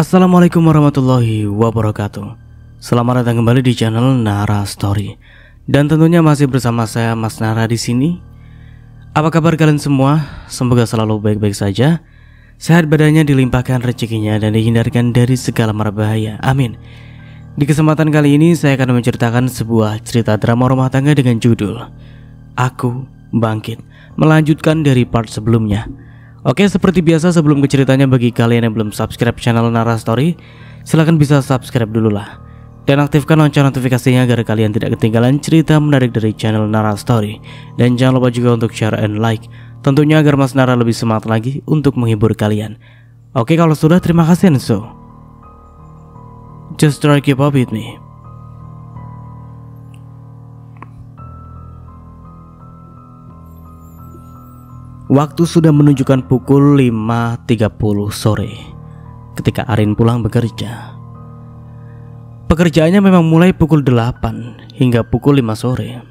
Assalamualaikum warahmatullahi wabarakatuh. Selamat datang kembali di channel Nara Story. Dan tentunya masih bersama saya Mas Nara di sini. Apa kabar kalian semua? Semoga selalu baik-baik saja. Sehat badannya, dilimpahkan rezekinya, dan dihindarkan dari segala mara bahaya. Amin. Di kesempatan kali ini saya akan menceritakan sebuah cerita drama rumah tangga dengan judul Aku Bangkit, melanjutkan dari part sebelumnya. Oke, seperti biasa sebelum ke ceritanya, bagi kalian yang belum subscribe channel Nara Story, silahkan bisa subscribe dulu lah. Dan aktifkan lonceng notifikasinya agar kalian tidak ketinggalan cerita menarik dari channel Nara Story. Dan jangan lupa juga untuk share and like, tentunya agar Mas Nara lebih semangat lagi untuk menghibur kalian. Oke, kalau sudah, terima kasih and so just try keep up with me. Waktu sudah menunjukkan pukul 5.30 sore ketika Arin pulang bekerja. Pekerjaannya memang mulai pukul 8 hingga pukul 5 sore.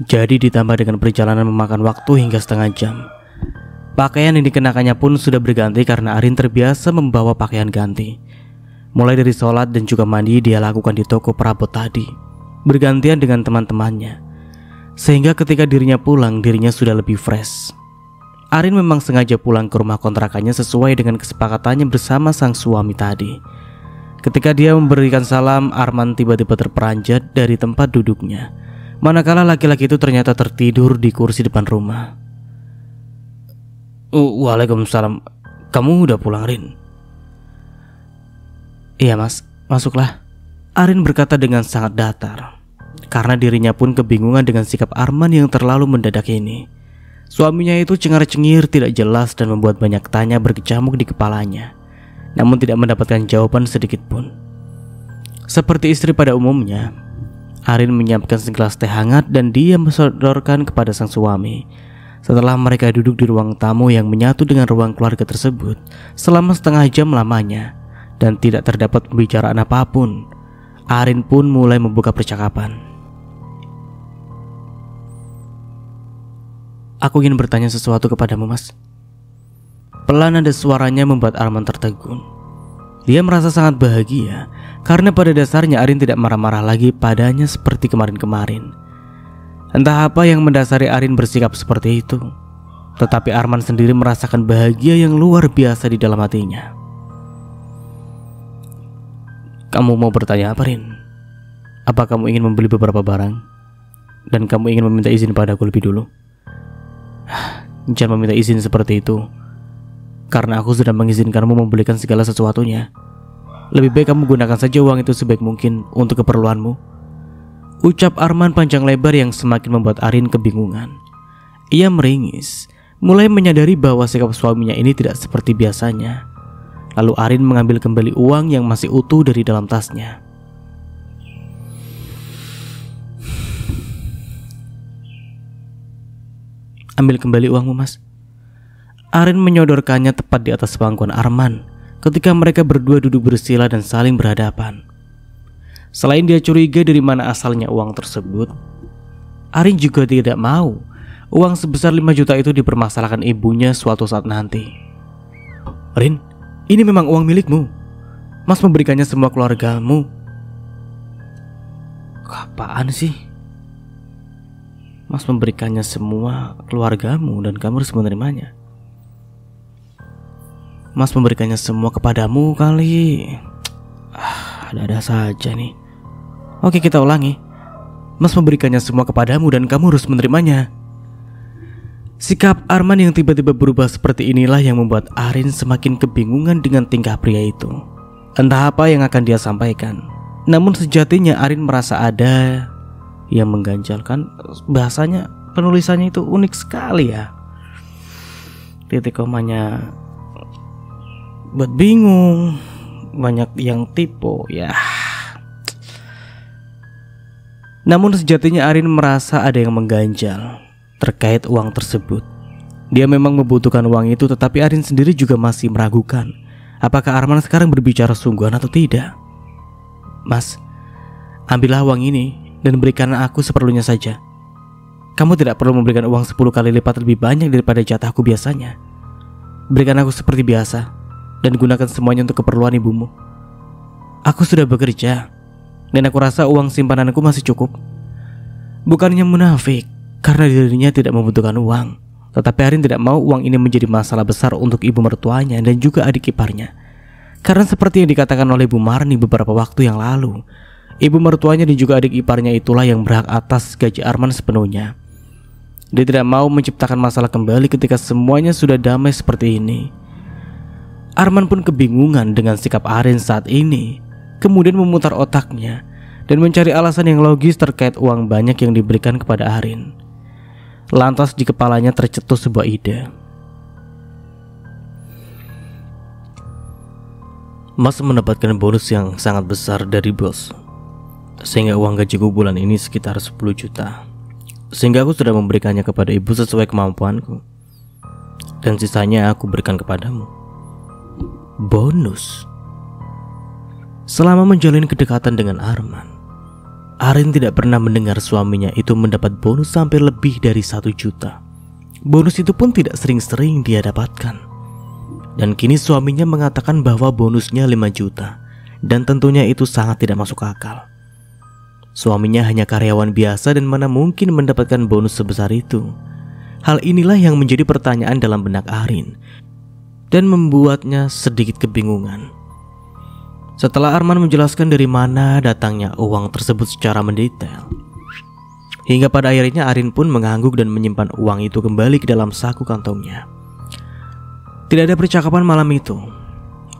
Jadi ditambah dengan perjalanan memakan waktu hingga setengah jam. Pakaian yang dikenakannya pun sudah berganti karena Arin terbiasa membawa pakaian ganti. Mulai dari sholat dan juga mandi dia lakukan di toko perabot tadi, bergantian dengan teman-temannya. Sehingga ketika dirinya pulang, dirinya sudah lebih fresh. Arin memang sengaja pulang ke rumah kontrakannya sesuai dengan kesepakatannya bersama sang suami tadi. Ketika dia memberikan salam, Arman tiba-tiba terperanjat dari tempat duduknya, manakala laki-laki itu ternyata tertidur di kursi depan rumah. Waalaikumsalam. Kamu udah pulang, Rin? Iya mas, masuklah. Arin berkata dengan sangat datar, karena dirinya pun kebingungan dengan sikap Arman yang terlalu mendadak ini. Suaminya itu cengar-cengir tidak jelas dan membuat banyak tanya berkecamuk di kepalanya, namun tidak mendapatkan jawaban sedikit pun. Seperti istri pada umumnya, Arin menyiapkan segelas teh hangat dan dia mensodorkan kepada sang suami. Setelah mereka duduk di ruang tamu yang menyatu dengan ruang keluarga tersebut selama setengah jam lamanya dan tidak terdapat pembicaraan apapun, Arin pun mulai membuka percakapan. Aku ingin bertanya sesuatu kepadamu, mas. Pelan nada suaranya membuat Arman tertegun. Dia merasa sangat bahagia karena pada dasarnya Arin tidak marah-marah lagi padanya seperti kemarin-kemarin. Entah apa yang mendasari Arin bersikap seperti itu, tetapi Arman sendiri merasakan bahagia yang luar biasa di dalam hatinya. Kamu mau bertanya apa, Rin? Apa kamu ingin membeli beberapa barang dan kamu ingin meminta izin padaku lebih dulu? Jangan meminta izin seperti itu, karena aku sudah mengizinkanmu membelikan segala sesuatunya. Lebih baik kamu gunakan saja uang itu sebaik mungkin untuk keperluanmu, ucap Arman panjang lebar yang semakin membuat Arin kebingungan. Ia meringis, mulai menyadari bahwa sikap suaminya ini tidak seperti biasanya. Lalu Arin mengambil kembali uang yang masih utuh dari dalam tasnya. Ambil kembali uangmu, mas. Arin menyodorkannya tepat di atas pangkuan Arman ketika mereka berdua duduk bersila dan saling berhadapan. Selain dia curiga dari mana asalnya uang tersebut, Arin juga tidak mau uang sebesar 5 juta itu dipermasalahkan ibunya suatu saat nanti. Rin, ini memang uang milikmu. Mas memberikannya semua keluargamu. Apaan sih? Mas memberikannya semua keluargamu dan kamu harus menerimanya. Mas memberikannya semua kepadamu kali. Ada-ada saja nih. Oke, kita ulangi. Mas memberikannya semua kepadamu dan kamu harus menerimanya. Sikap Arman yang tiba-tiba berubah seperti inilah yang membuat Arin semakin kebingungan dengan tingkah pria itu. Entah apa yang akan dia sampaikan, namun sejatinya Arin merasa ada yang mengganjalkan. Bahasanya, penulisannya itu unik sekali ya. Titik komanya buat bingung, banyak yang tipe ya. Namun sejatinya Arin merasa ada yang mengganjal terkait uang tersebut. Dia memang membutuhkan uang itu, tetapi Arin sendiri juga masih meragukan apakah Arman sekarang berbicara sungguhan atau tidak. Mas, ambillah uang ini dan berikan aku seperlunya saja. Kamu tidak perlu memberikan uang 10 kali lipat lebih banyak daripada jatahku biasanya. Berikan aku seperti biasa dan gunakan semuanya untuk keperluan ibumu. Aku sudah bekerja, dan aku rasa uang simpananku masih cukup. Bukannya munafik, karena dirinya tidak membutuhkan uang, tetapi Arin tidak mau uang ini menjadi masalah besar untuk ibu mertuanya dan juga adik iparnya. Karena seperti yang dikatakan oleh Bu Marni beberapa waktu yang lalu, ibu mertuanya dan juga adik iparnya itulah yang berhak atas gaji Arman sepenuhnya. Dia tidak mau menciptakan masalah kembali ketika semuanya sudah damai seperti ini. Arman pun kebingungan dengan sikap Arin saat ini. Kemudian memutar otaknya dan mencari alasan yang logis terkait uang banyak yang diberikan kepada Arin. Lantas di kepalanya tercetus sebuah ide. Mas mendapatkan bonus yang sangat besar dari bos, sehingga uang gajiku bulan ini sekitar 10 juta. Sehingga aku sudah memberikannya kepada ibu sesuai kemampuanku, dan sisanya aku berikan kepadamu. Bonus? Selama menjalin kedekatan dengan Arman, Arin tidak pernah mendengar suaminya itu mendapat bonus sampai lebih dari 1 juta. Bonus itu pun tidak sering-sering dia dapatkan. Dan kini suaminya mengatakan bahwa bonusnya 5 juta, dan tentunya itu sangat tidak masuk akal. Suaminya hanya karyawan biasa dan mana mungkin mendapatkan bonus sebesar itu. Hal inilah yang menjadi pertanyaan dalam benak Arin dan membuatnya sedikit kebingungan. Setelah Arman menjelaskan dari mana datangnya uang tersebut secara mendetail, hingga pada akhirnya Arin pun mengangguk dan menyimpan uang itu kembali ke dalam saku kantongnya. Tidak ada percakapan malam itu,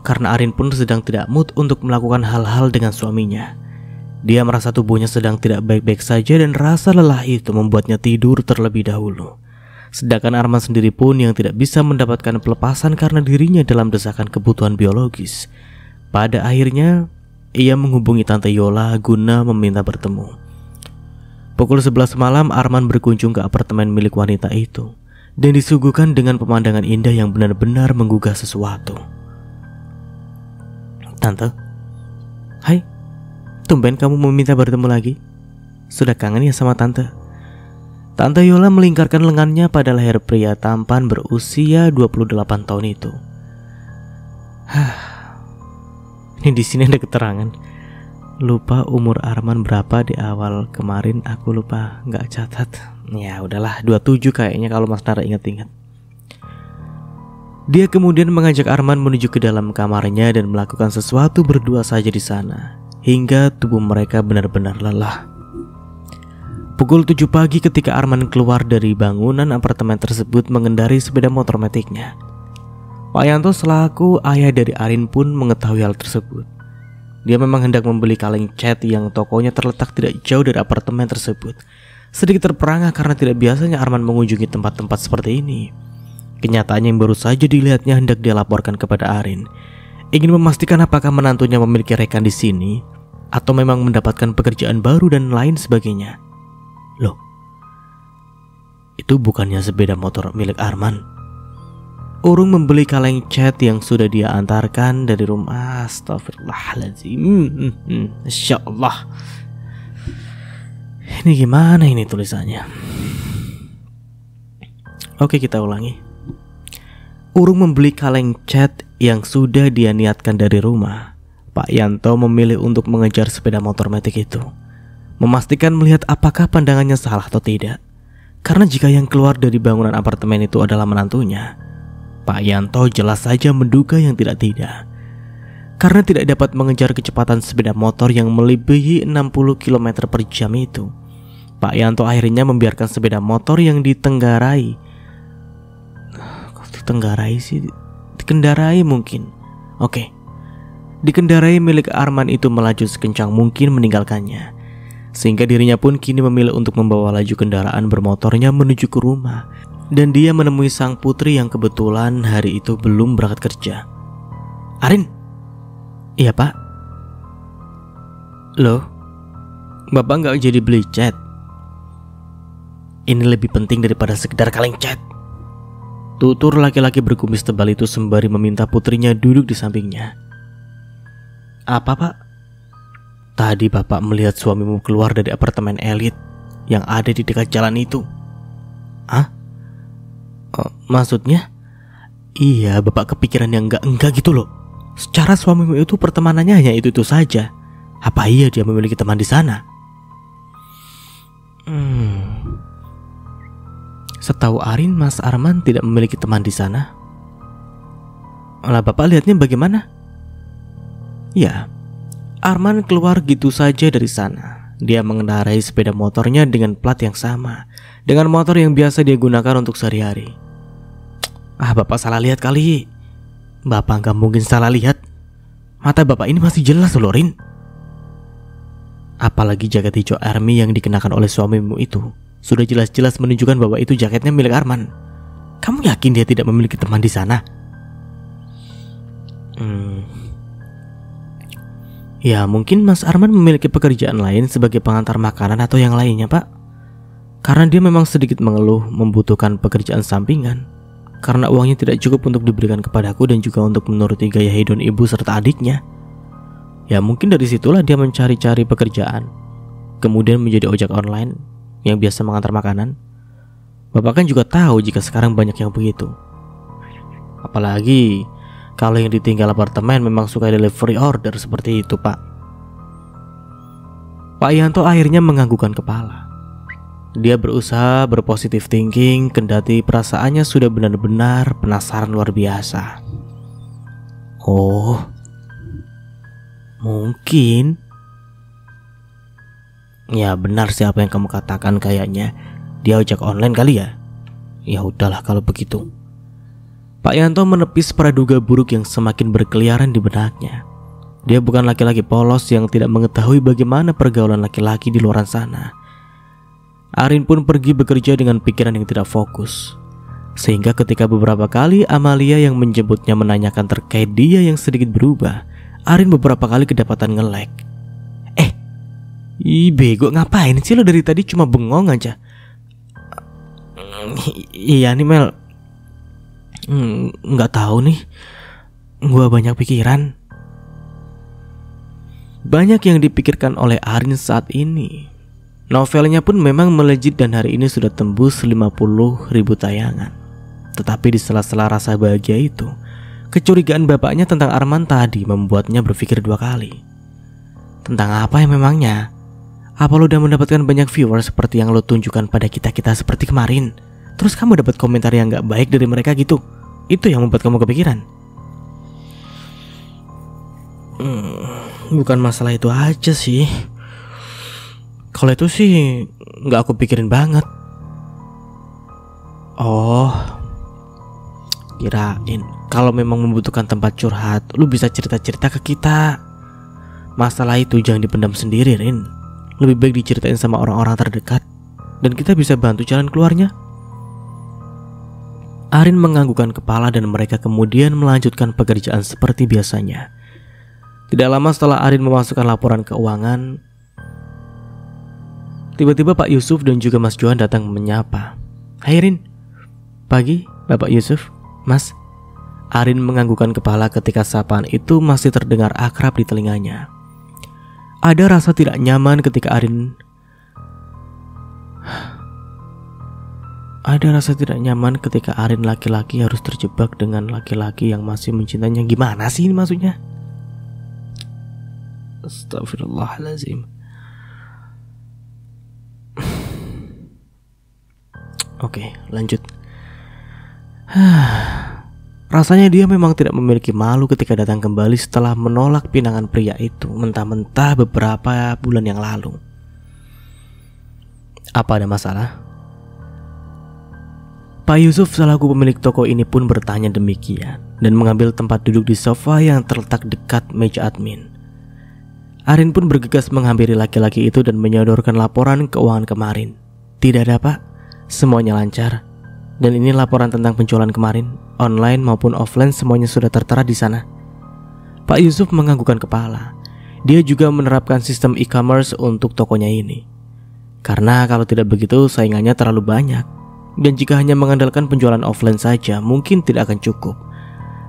karena Arin pun sedang tidak mood untuk melakukan hal-hal dengan suaminya. Dia merasa tubuhnya sedang tidak baik-baik saja dan rasa lelah itu membuatnya tidur terlebih dahulu. Sedangkan Arman sendiri pun yang tidak bisa mendapatkan pelepasan karena dirinya dalam desakan kebutuhan biologis. Pada akhirnya, ia menghubungi Tante Yola guna meminta bertemu. Pukul 11 malam Arman berkunjung ke apartemen milik wanita itu dan disuguhkan dengan pemandangan indah yang benar-benar menggugah sesuatu. Tante, hai, tumben kamu meminta bertemu lagi? Sudah kangen ya sama Tante? Tante Yola melingkarkan lengannya pada leher pria tampan berusia 28 tahun itu. Ini di sini ada keterangan. Lupa umur Arman berapa di awal kemarin, aku lupa, nggak catat. Ya udahlah, 27 kayaknya kalau Mas Nara ingat-ingat. Dia kemudian mengajak Arman menuju ke dalam kamarnya dan melakukan sesuatu berdua saja di sana, hingga tubuh mereka benar-benar lelah. Pukul 7 pagi ketika Arman keluar dari bangunan apartemen tersebut mengendarai sepeda motor metiknya. Pak Yanto selaku ayah dari Arin pun mengetahui hal tersebut. Dia memang hendak membeli kaleng cat yang tokonya terletak tidak jauh dari apartemen tersebut. Sedikit terperangah karena tidak biasanya Arman mengunjungi tempat-tempat seperti ini. Kenyataannya yang baru saja dilihatnya hendak dia laporkan kepada Arin. Ingin memastikan apakah menantunya memiliki rekan di sini atau memang mendapatkan pekerjaan baru dan lain sebagainya. Loh, itu bukannya sepeda motor milik Arman? Urung membeli kaleng cat yang sudah dia antarkan dari rumah. Astagfirullahaladzim. Insya Allah. Ini gimana ini tulisannya? Oke, kita ulangi. Urung membeli kaleng cat yang sudah dia niatkan dari rumah, Pak Yanto memilih untuk mengejar sepeda motor metik itu, memastikan melihat apakah pandangannya salah atau tidak. Karena jika yang keluar dari bangunan apartemen itu adalah menantunya, Pak Yanto jelas saja menduga yang tidak-tidak. Karena tidak dapat mengejar kecepatan sepeda motor yang melebihi 60 km per jam itu, Pak Yanto akhirnya membiarkan sepeda motor yang dikendarai mungkin. Oke. Dikendarai milik Arman itu melaju sekencang mungkin meninggalkannya. Sehingga dirinya pun kini memilih untuk membawa laju kendaraan bermotornya menuju ke rumah. Dan dia menemui sang putri yang kebetulan hari itu belum berangkat kerja. Arin? Iya pak. Loh, bapak gak jadi beli cat? Ini lebih penting daripada sekedar kaleng cat. Tutur laki-laki berkumis tebal itu sembari meminta putrinya duduk di sampingnya. Apa pak? Tadi bapak melihat suamimu keluar dari apartemen elit yang ada di dekat jalan itu. Hah? Maksudnya? Iya, bapak kepikiran yang enggak gitu loh. Secara suamimu itu pertemanannya hanya itu saja. Apa iya dia memiliki teman di sana? Setahu Arin, Mas Arman tidak memiliki teman di sana. Lah bapak lihatnya bagaimana? Ya, Arman keluar gitu saja dari sana. Dia mengendarai sepeda motornya dengan plat yang sama dengan motor yang biasa dia gunakan untuk sehari-hari. Bapak salah lihat kali. Bapak gak mungkin salah lihat. Mata bapak ini masih jelas loh, Rin. Apalagi jaket hijau army yang dikenakan oleh suamimu itu sudah jelas-jelas menunjukkan bahwa itu jaketnya milik Arman. Kamu yakin dia tidak memiliki teman di sana? Ya mungkin Mas Arman memiliki pekerjaan lain sebagai pengantar makanan atau yang lainnya, Pak. Karena dia memang sedikit mengeluh membutuhkan pekerjaan sampingan. Karena uangnya tidak cukup untuk diberikan kepadaku dan juga untuk menuruti gaya hidup ibu serta adiknya. Ya mungkin dari situlah dia mencari-cari pekerjaan. Kemudian menjadi ojek online yang biasa mengantar makanan. Bapak kan juga tahu jika sekarang banyak yang begitu. Apalagi kalau yang ditinggal apartemen memang suka delivery order seperti itu, Pak. Pak Yanto akhirnya menganggukkan kepala. Dia berusaha berpositif thinking, kendati perasaannya sudah benar-benar penasaran luar biasa. Oh, mungkin. Ya benar sih apa yang kamu katakan, kayaknya dia ojek online kali ya. Ya udahlah kalau begitu. Pak Yanto menepis praduga buruk yang semakin berkeliaran di benaknya. Dia bukan laki-laki polos yang tidak mengetahui bagaimana pergaulan laki-laki di luar sana. Arin pun pergi bekerja dengan pikiran yang tidak fokus. Sehingga ketika beberapa kali Amalia yang menjemputnya menanyakan terkait dia yang sedikit berubah, Arin beberapa kali kedapatan nge-lag. Bego, ngapain sih lo dari tadi cuma bengong aja? Iya nih Mel. Nggak tahu nih. Gua banyak pikiran. Banyak yang dipikirkan oleh Arin saat ini. Novelnya pun memang melejit dan hari ini sudah tembus 50.000 tayangan. Tetapi di sela-sela rasa bahagia itu, kecurigaan bapaknya tentang Arman tadi membuatnya berpikir dua kali. Tentang apa yang memangnya? Apa lo udah mendapatkan banyak viewers seperti yang lo tunjukkan pada kita-kita seperti kemarin? Terus kamu dapat komentar yang gak baik dari mereka gitu? Itu yang membuat kamu kepikiran? Bukan masalah itu aja sih. Kalau itu sih gak aku pikirin banget. Oh, kirain kalau memang membutuhkan tempat curhat, lu bisa cerita-cerita ke kita. Masalah itu jangan dipendam sendiri, Rin. Lebih baik diceritain sama orang-orang terdekat, dan kita bisa bantu jalan keluarnya. Arin menganggukkan kepala dan mereka kemudian melanjutkan pekerjaan seperti biasanya. Tidak lama setelah Arin memasukkan laporan keuangan, tiba-tiba Pak Yusuf dan juga Mas Johan datang menyapa. Hai Rin. Pagi Bapak Yusuf. Mas. Arin menganggukkan kepala ketika sapaan itu masih terdengar akrab di telinganya. Ada rasa tidak nyaman ketika Arin laki-laki harus terjebak dengan laki-laki yang masih mencintainya. Gimana sih ini maksudnya? Astagfirullahaladzim. Oke, lanjut. Rasanya dia memang tidak memiliki malu ketika datang kembali setelah menolak pinangan pria itu mentah-mentah beberapa bulan yang lalu. Apa ada masalah? Pak Yusuf selaku pemilik toko ini pun bertanya demikian dan mengambil tempat duduk di sofa yang terletak dekat meja admin. Arin pun bergegas menghampiri laki-laki itu dan menyodorkan laporan keuangan kemarin. Tidak ada Pak, semuanya lancar. Dan ini laporan tentang penjualan kemarin, online maupun offline semuanya sudah tertera di sana. Pak Yusuf menganggukkan kepala. Dia juga menerapkan sistem e-commerce untuk tokonya ini. Karena kalau tidak begitu saingannya terlalu banyak. Dan jika hanya mengandalkan penjualan offline saja mungkin tidak akan cukup.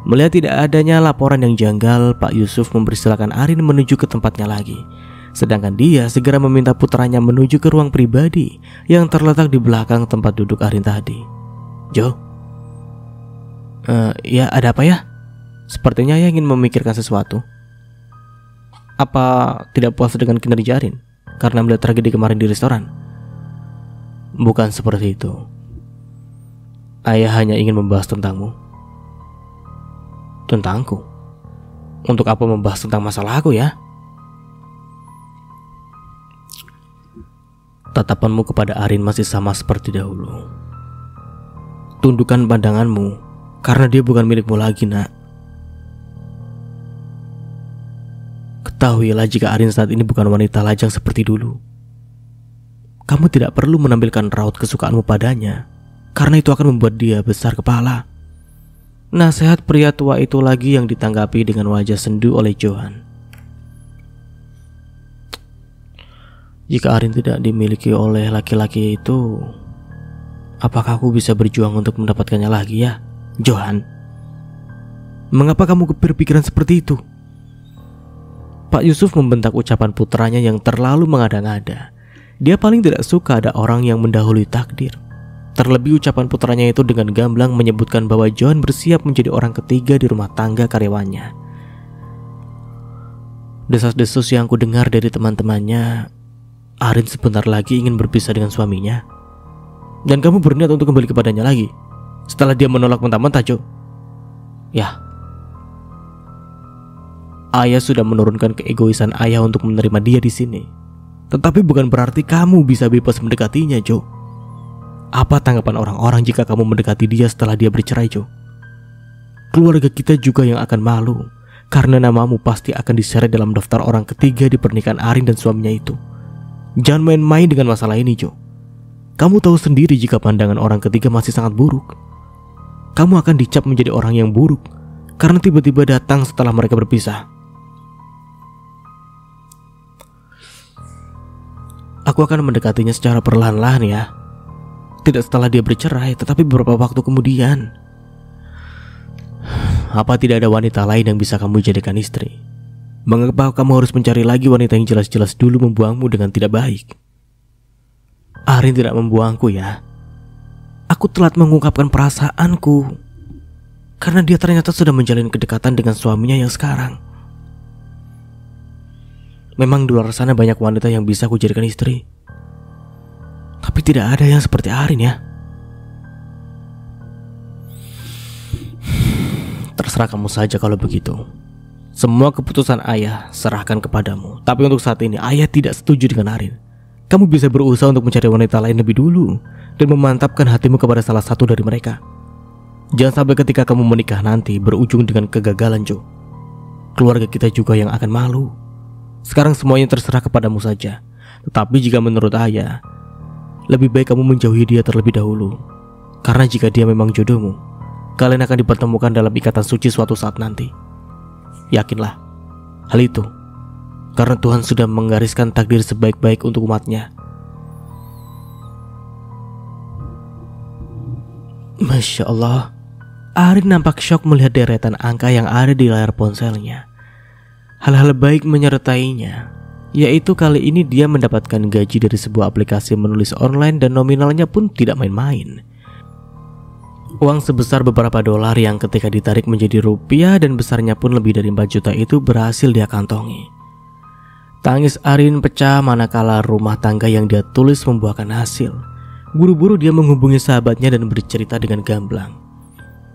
Melihat tidak adanya laporan yang janggal, Pak Yusuf mempersilakan Arin menuju ke tempatnya lagi. Sedangkan dia segera meminta putranya menuju ke ruang pribadi yang terletak di belakang tempat duduk Arin tadi. Jo, Ya ada apa ya? Sepertinya ayah ingin memikirkan sesuatu. Apa tidak puas dengan kinerja Arin karena melihat tragedi kemarin di restoran? Bukan seperti itu. Ayah hanya ingin membahas tentangmu. Tentangku? Untuk apa membahas tentang masalahku ya? Tatapanmu kepada Arin masih sama seperti dahulu. Tundukkan pandanganmu, karena dia bukan milikmu lagi, nak. Ketahuilah jika Arin saat ini bukan wanita lajang seperti dulu. Kamu tidak perlu menampilkan raut kesukaanmu padanya, karena itu akan membuat dia besar kepala. Nasihat pria tua itu lagi yang ditanggapi dengan wajah sendu oleh Johan. Jika Arin tidak dimiliki oleh laki-laki itu, apakah aku bisa berjuang untuk mendapatkannya lagi ya, Johan? Mengapa kamu berpikiran seperti itu? Pak Yusuf membentak ucapan putranya yang terlalu mengada-ngada. Dia paling tidak suka ada orang yang mendahului takdir. Terlebih ucapan putranya itu dengan gamblang menyebutkan bahwa Johan bersiap menjadi orang ketiga di rumah tangga karyawannya. Desas-desus yang ku dengar dari teman-temannya, Arin sebentar lagi ingin berpisah dengan suaminya. Dan kamu berniat untuk kembali kepadanya lagi setelah dia menolak mentah-mentah, Jo? Ya, ayah sudah menurunkan keegoisan ayah untuk menerima dia di sini. Tetapi bukan berarti kamu bisa bebas mendekatinya, Jo. Apa tanggapan orang-orang jika kamu mendekati dia setelah dia bercerai, Jo? Keluarga kita juga yang akan malu, karena namamu pasti akan diseret dalam daftar orang ketiga di pernikahan Arin dan suaminya itu. Jangan main-main dengan masalah ini, Jo. Kamu tahu sendiri jika pandangan orang ketiga masih sangat buruk. Kamu akan dicap menjadi orang yang buruk karena tiba-tiba datang setelah mereka berpisah. Aku akan mendekatinya secara perlahan-lahan ya. Tidak setelah dia bercerai, tetapi beberapa waktu kemudian. Apa tidak ada wanita lain yang bisa kamu jadikan istri? Mengapa kamu harus mencari lagi wanita yang jelas-jelas dulu membuangmu dengan tidak baik? Arin tidak membuangku ya. Aku telat mengungkapkan perasaanku karena dia ternyata sudah menjalin kedekatan dengan suaminya yang sekarang. Memang di luar sana banyak wanita yang bisa aku jadikan istri, tapi tidak ada yang seperti Arin ya. Terserah kamu saja kalau begitu. Semua keputusan ayah serahkan kepadamu. Tapi untuk saat ini ayah tidak setuju dengan Arin. Kamu bisa berusaha untuk mencari wanita lain lebih dulu dan memantapkan hatimu kepada salah satu dari mereka. Jangan sampai ketika kamu menikah nanti berujung dengan kegagalan, Jo. Keluarga kita juga yang akan malu. Sekarang semuanya terserah kepadamu saja. Tetapi jika menurut ayah, lebih baik kamu menjauhi dia terlebih dahulu. Karena jika dia memang jodohmu, kalian akan dipertemukan dalam ikatan suci suatu saat nanti. Yakinlah hal itu, karena Tuhan sudah menggariskan takdir sebaik-baik untuk umatnya. Masya Allah, Arin nampak syok melihat deretan angka yang ada di layar ponselnya. Hal-hal baik menyertainya, yaitu kali ini dia mendapatkan gaji dari sebuah aplikasi menulis online dan nominalnya pun tidak main-main. Uang sebesar beberapa dolar yang ketika ditarik menjadi rupiah dan besarnya pun lebih dari 4 juta itu berhasil dia kantongi. Tangis Arin pecah manakala rumah tangga yang dia tulis membuahkan hasil. Buru-buru dia menghubungi sahabatnya dan bercerita dengan gamblang.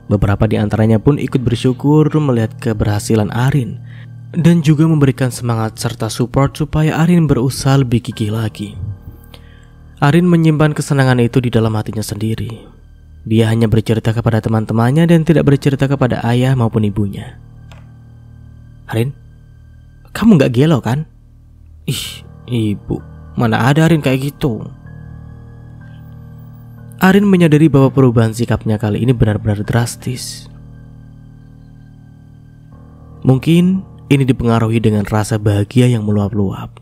Beberapa di antaranya pun ikut bersyukur melihat keberhasilan Arin dan juga memberikan semangat serta support supaya Arin berusaha lebih gigih lagi. Arin menyimpan kesenangan itu di dalam hatinya sendiri. Dia hanya bercerita kepada teman-temannya dan tidak bercerita kepada ayah maupun ibunya. Arin, kamu gak gelo kan? Ih, ibu, mana ada Arin kayak gitu. Arin menyadari bahwa perubahan sikapnya kali ini benar-benar drastis. Mungkin ini dipengaruhi dengan rasa bahagia yang meluap-luap.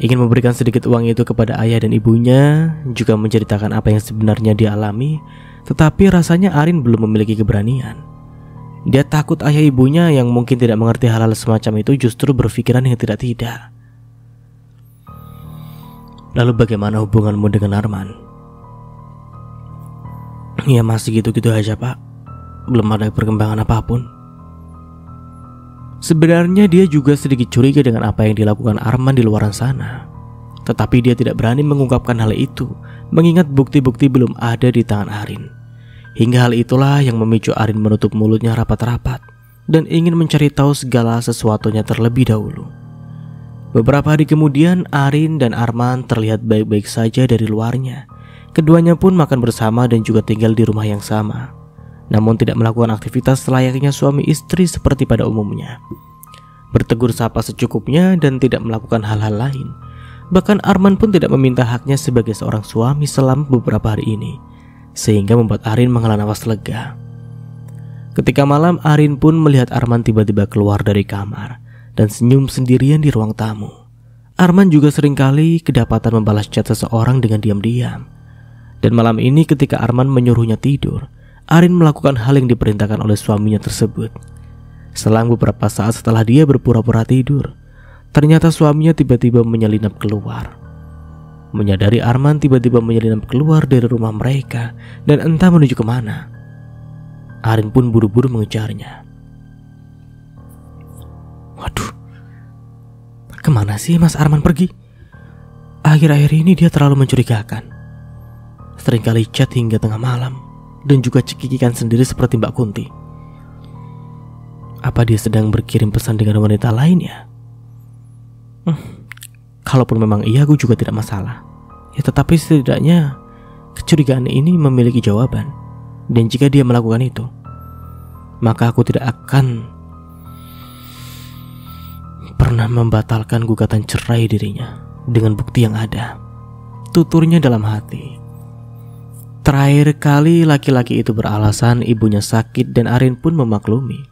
Ingin memberikan sedikit uang itu kepada ayah dan ibunya, juga menceritakan apa yang sebenarnya dia alami. Tetapi rasanya Arin belum memiliki keberanian. Dia takut ayah ibunya yang mungkin tidak mengerti hal-hal semacam itu justru berpikiran yang tidak-tidak. Lalu bagaimana hubunganmu dengan Arman? Ya masih gitu-gitu aja, Pak. belum ada perkembangan apapun. Sebenarnya dia juga sedikit curiga dengan apa yang dilakukan Arman di luar sana. Tetapi dia tidak berani mengungkapkan hal itu, mengingat bukti-bukti belum ada di tangan Arin. Hingga hal itulah yang memicu Arin menutup mulutnya rapat-rapat dan ingin mencari tahu segala sesuatunya terlebih dahulu. Beberapa hari kemudian, Arin dan Arman terlihat baik-baik saja dari luarnya. Keduanya pun makan bersama dan juga tinggal di rumah yang sama, namun tidak melakukan aktivitas selayaknya suami istri seperti pada umumnya. Bertegur sapa secukupnya dan tidak melakukan hal-hal lain. Bahkan Arman pun tidak meminta haknya sebagai seorang suami selama beberapa hari ini, sehingga membuat Arin menghela nafas lega. Ketika malam, Arin pun melihat Arman tiba-tiba keluar dari kamar dan senyum sendirian di ruang tamu. Arman juga seringkali kedapatan membalas chat seseorang dengan diam-diam. Dan malam ini ketika Arman menyuruhnya tidur, Arin melakukan hal yang diperintahkan oleh suaminya tersebut. Selang beberapa saat setelah dia berpura-pura tidur, ternyata suaminya tiba-tiba menyelinap keluar. Menyadari Arman tiba-tiba menyelinap keluar dari rumah mereka dan entah menuju kemana, Arin pun buru-buru mengejarnya. Waduh, kemana sih Mas Arman pergi? Akhir-akhir ini dia terlalu mencurigakan. Seringkali chat hingga tengah malam dan juga cekikikan sendiri seperti Mbak Kunti. Apa dia sedang berkirim pesan dengan wanita lainnya? Kalaupun memang iya, aku juga tidak masalah. Ya, tetapi setidaknya kecurigaan ini memiliki jawaban. Dan jika dia melakukan itu, maka aku tidak akan pernah membatalkan gugatan cerai dirinya dengan bukti yang ada, tuturnya dalam hati. Terakhir kali laki-laki itu beralasan ibunya sakit dan Arin pun memaklumi.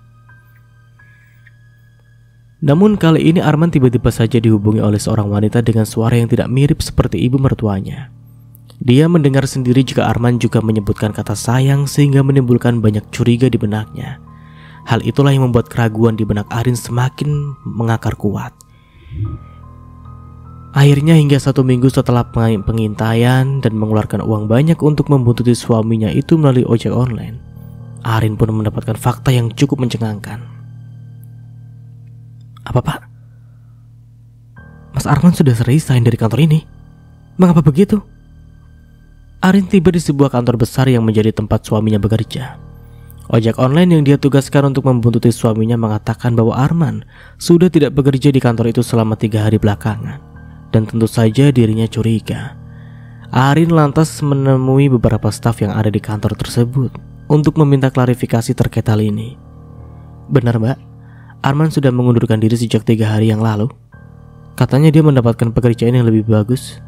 Namun kali ini Arman tiba-tiba saja dihubungi oleh seorang wanita dengan suara yang tidak mirip seperti ibu mertuanya. Dia mendengar sendiri jika Arman juga menyebutkan kata sayang sehingga menimbulkan banyak curiga di benaknya. Hal itulah yang membuat keraguan di benak Arin semakin mengakar kuat. Akhirnya hingga 1 minggu setelah pengintaian dan mengeluarkan uang banyak untuk membuntuti suaminya itu melalui ojek online, Arin pun mendapatkan fakta yang cukup mencengangkan. Apa Pak? Mas Arman sudah resign dari kantor ini? Mengapa begitu? Arin tiba di sebuah kantor besar yang menjadi tempat suaminya bekerja. Ojek online yang dia tugaskan untuk membuntuti suaminya mengatakan bahwa Arman sudah tidak bekerja di kantor itu selama 3 hari belakangan. Dan tentu saja dirinya curiga. Arin lantas menemui beberapa staf yang ada di kantor tersebut untuk meminta klarifikasi terkait hal ini. Benar Mbak, Arman sudah mengundurkan diri sejak 3 hari yang lalu. Katanya dia mendapatkan pekerjaan yang lebih bagus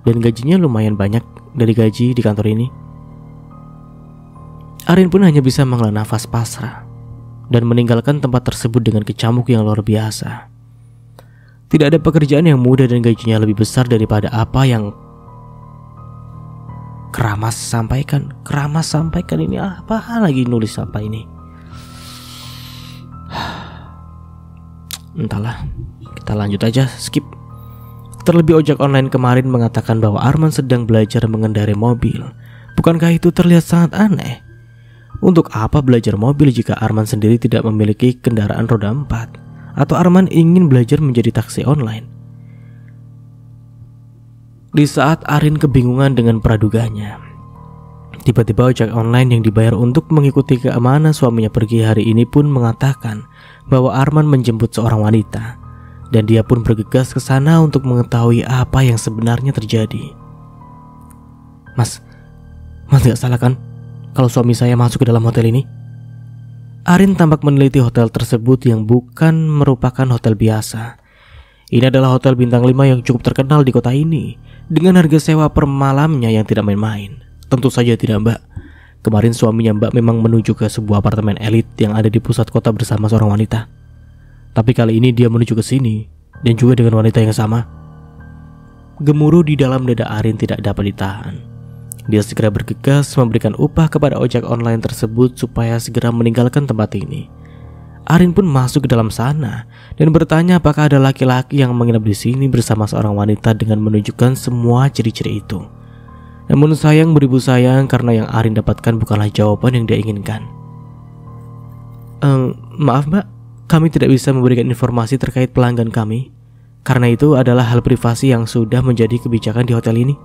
dan gajinya lumayan banyak dari gaji di kantor ini. Arin pun hanya bisa menghela nafas pasrah dan meninggalkan tempat tersebut dengan kecamuk yang luar biasa. Tidak ada pekerjaan yang mudah dan gajinya lebih besar daripada apa yang Keramas sampaikan. Keramas sampaikan ini apa lagi, nulis apa ini? Entahlah, kita lanjut aja, skip. Terlebih ojek online kemarin mengatakan bahwa Arman sedang belajar mengendarai mobil. Bukankah itu terlihat sangat aneh? Untuk apa belajar mobil jika Arman sendiri tidak memiliki kendaraan roda 4? Atau Arman ingin belajar menjadi taksi online? Di saat Arin kebingungan dengan praduganya, tiba-tiba ojek online yang dibayar untuk mengikuti kemana suaminya pergi hari ini pun mengatakan bahwa Arman menjemput seorang wanita. Dan dia pun bergegas ke sana untuk mengetahui apa yang sebenarnya terjadi. Mas gak salah kan kalau suami saya masuk ke dalam hotel ini? Arin tampak meneliti hotel tersebut yang bukan merupakan hotel biasa. Ini adalah hotel bintang 5 yang cukup terkenal di kota ini, dengan harga sewa per malamnya yang tidak main-main. Tentu saja tidak Mbak. Kemarin suaminya Mbak memang menuju ke sebuah apartemen elit yang ada di pusat kota bersama seorang wanita. Tapi kali ini dia menuju ke sini dan juga dengan wanita yang sama. Gemuruh di dalam dada Arin tidak dapat ditahan. Dia segera bergegas memberikan upah kepada ojek online tersebut supaya segera meninggalkan tempat ini. Arin pun masuk ke dalam sana dan bertanya apakah ada laki-laki yang menginap di sini bersama seorang wanita dengan menunjukkan semua ciri-ciri itu. Namun sayang beribu sayang, karena yang Arin dapatkan bukanlah jawaban yang dia inginkan. Maaf mbak, kami tidak bisa memberikan informasi terkait pelanggan kami, karena itu adalah hal privasi yang sudah menjadi kebijakan di hotel ini.